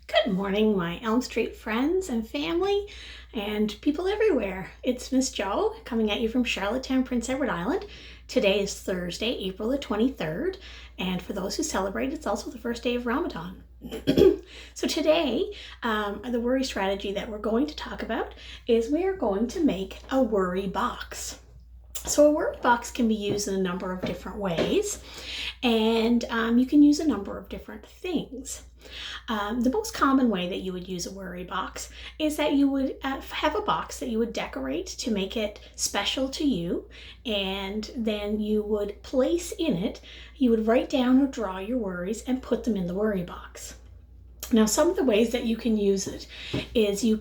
Good morning, my Elm Street friends and family and people everywhere. It's Miss Jo coming at you from Charlottetown, Prince Edward Island. Today is Thursday, April the 23rd, and for those who celebrate, it's also the first day of Ramadan. So today, the worry strategy that we're going to talk about is we are going to make a worry box. So a worry box can be used in a number of different ways, and you can use a number of different things. The most common way that you would use a worry box is that you would have a box that you would decorate to make it special to you, and then you would place in it, you would write down or draw your worries and put them in the worry box. Now, some of the ways that you can use it is you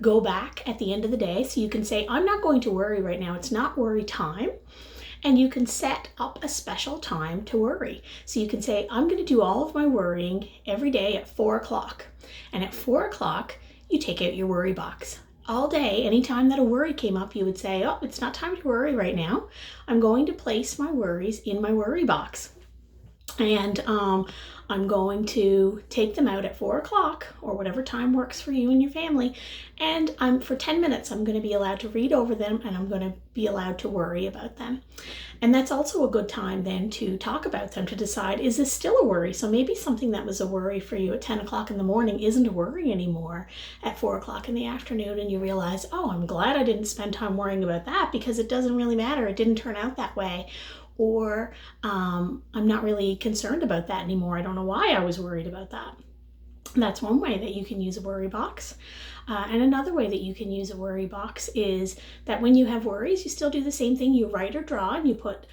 go back at the end of the day, so you can say, I'm not going to worry right now, it's not worry time. And you can set up a special time to worry. So you can say, I'm going to do all of my worrying every day at 4 o'clock. And at 4 o'clock, you take out your worry box. All day, anytime that a worry came up, you would say, oh, it's not time to worry right now. I'm going to place my worries in my worry box. And I'm going to take them out at 4 o'clock or whatever time works for you and your family. And for 10 minutes, I'm going to be allowed to read over them, and I'm going to be allowed to worry about them. And that's also a good time then to talk about them, to decide, is this still a worry? So maybe something that was a worry for you at 10 o'clock in the morning isn't a worry anymore at 4 o'clock in the afternoon. And you realize, oh, I'm glad I didn't spend time worrying about that because it doesn't really matter. It didn't turn out that way. Or I'm not really concerned about that anymore. I don't know why I was worried about that. And that's one way that you can use a worry box. And another way that you can use a worry box is that when you have worries, you still do the same thing. You write or draw, and you put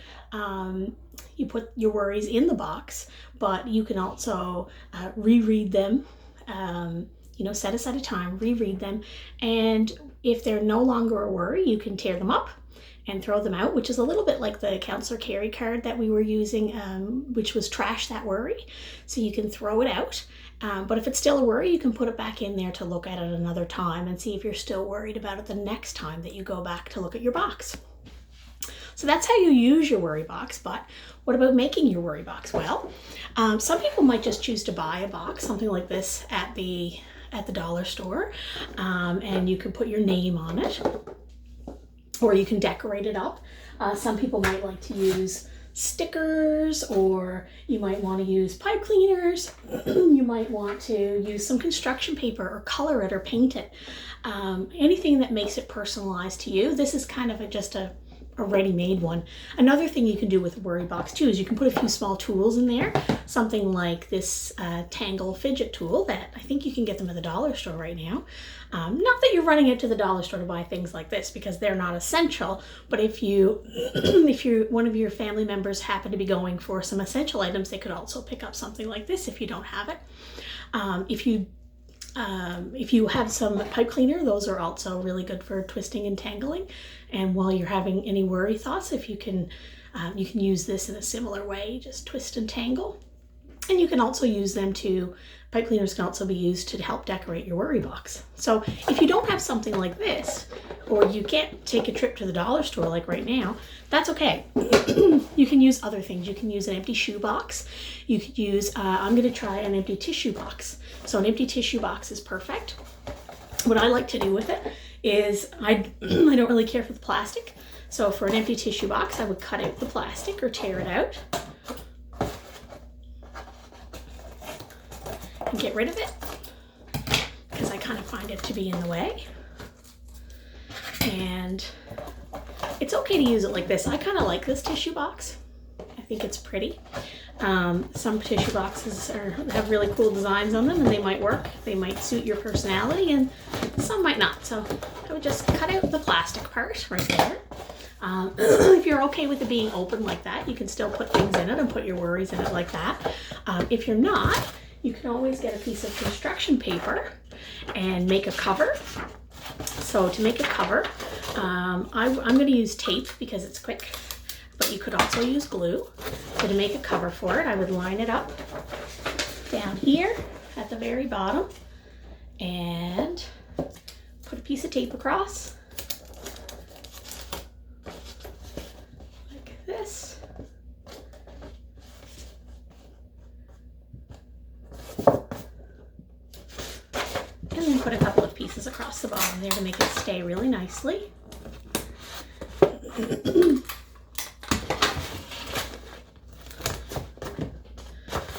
your worries in the box, but you can also reread them. Set aside a time, reread them, and if they're no longer a worry, you can tear them up and throw them out, which is a little bit like the Counselor Carey card that we were using, which was trash that worry. So you can throw it out, but if it's still a worry, you can put it back in there to look at it another time and see if you're still worried about it the next time that you go back to look at your box. So that's how you use your worry box. But what about making your worry box? Well, some people might just choose to buy a box, something like this at the dollar store, and you can put your name on it, or you can decorate it up. Some people might like to use stickers, or you might want to use pipe cleaners. You might want to use some construction paper or color it or paint it. Anything that makes it personalized to you. This is kind of just a ready-made one. Another thing you can do with a worry box too is you can put a few small tools in there. Something like this Tangle fidget tool that I think you can get them at the dollar store right now. Not that you're running out to the dollar store to buy things like this because they're not essential, but if one of your family members happen to be going for some essential items, they could also pick up something like this if you don't have it. If you have some pipe cleaner, those are also really good for twisting and tangling. And while you're having any worry thoughts, if you can use this in a similar way, just twist and tangle. And you can also use them pipe cleaners can also be used to help decorate your worry box. So if you don't have something like this, or you can't take a trip to the dollar store like right now, that's okay. You can use other things. You can use an empty shoe box. You could use, I'm going to try an empty tissue box. So an empty tissue box is perfect. What I like to do with it is I don't really care for the plastic. So for an empty tissue box, I would cut out the plastic or tear it out and get rid of it because I kind of find it to be in the way. And it's okay to use it like this. I kind of like this tissue box. I think it's pretty. Some tissue boxes have really cool designs on them, and they might work. They might suit your personality, and some might not. So I would just cut out the plastic part right there. If you're okay with it being open like that, you can still put things in it and put your worries in it like that. If you're not, you can always get a piece of construction paper and make a cover. So to make a cover, I'm going to use tape because it's quick, but you could also use glue. So to make a cover for it, I would line it up down here at the very bottom and put a piece of tape across like this. put a couple of pieces across the bottom there to make it stay really nicely. And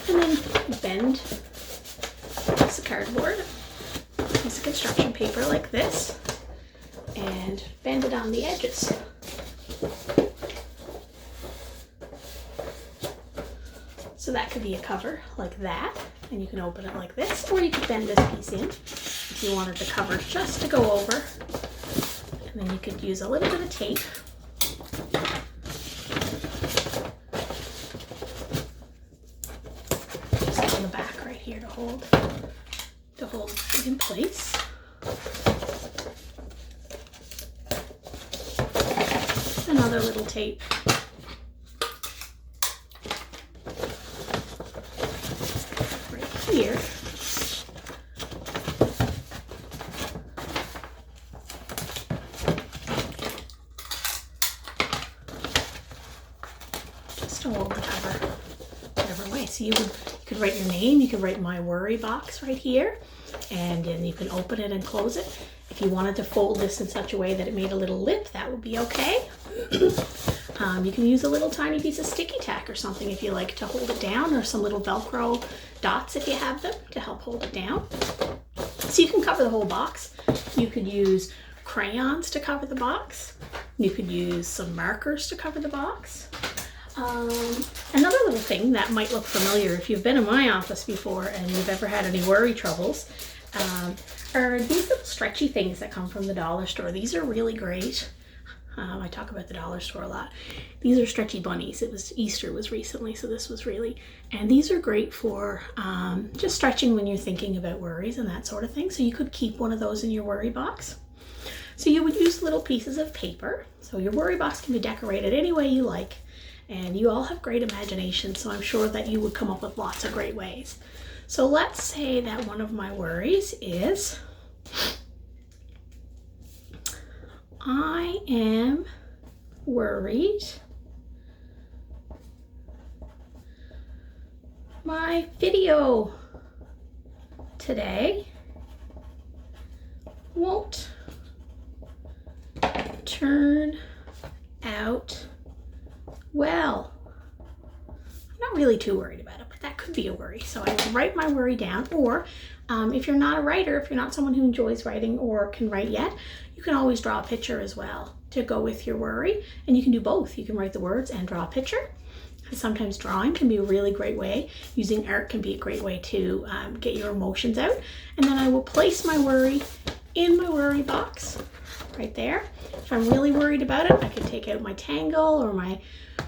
then bend a piece of cardboard, piece of construction paper like this, and bend it on the edges. So that could be a cover like that, and you can open it like this, or you could bend this piece in if you wanted the cover just to go over. And then you could use a little bit of tape. Just on the back right here to hold it in place. Another little tape. Here. Just to hold the cover whatever way. So you could write your name, you could write my worry box right here, and then you can open it and close it. If you wanted to fold this in such a way that it made a little lip, that would be okay. You can use a little tiny piece of sticky tack or something if you like to hold it down, or some little Velcro dots if you have them to help hold it down. So you can cover the whole box. You could use crayons to cover the box. You could use some markers to cover the box. Another little thing that might look familiar if you've been in my office before and you've ever had any worry troubles are these little stretchy things that come from the dollar store. These are really great. I talk about the dollar store a lot. These are stretchy bunnies. Easter was recently, so this was really, and these are great for just stretching when you're thinking about worries and that sort of thing. So you could keep one of those in your worry box. So you would use little pieces of paper. So your worry box can be decorated any way you like, and you all have great imagination, so I'm sure that you would come up with lots of great ways. So let's say that one of my worries is, I am worried my video today won't turn out well. I'm not really too worried about it, but that could be a worry. So I would write my worry down, or if you're not a writer, if you're not someone who enjoys writing or can write yet, you can always draw a picture as well to go with your worry. And you can do both. You can write the words and draw a picture. Sometimes drawing can be a really great way. Using art can be a great way to get your emotions out. And then I will place my worry in my worry box right there. If I'm really worried about it, I can take out my Tangle or my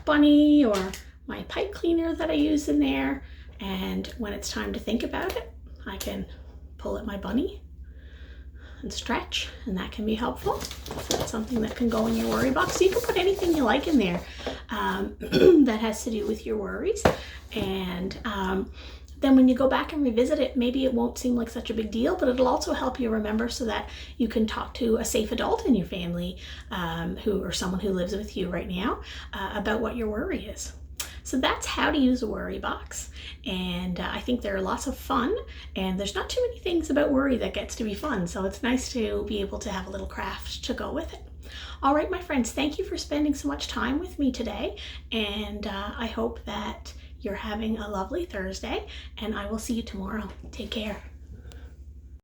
bunny or my pipe cleaner that I use in there. And when it's time to think about it, I can pull at my bunny and stretch, and that can be helpful. So that's something that can go in your worry box. So you can put anything you like in there that has to do with your worries. And then when you go back and revisit it, maybe it won't seem like such a big deal, but it'll also help you remember so that you can talk to a safe adult in your family or someone who lives with you right now about what your worry is. So that's how to use a worry box. And I think they're lots of fun, and there's not too many things about worry that gets to be fun. So it's nice to be able to have a little craft to go with it. All right, my friends, thank you for spending so much time with me today. And I hope that you're having a lovely Thursday, and I will see you tomorrow. Take care.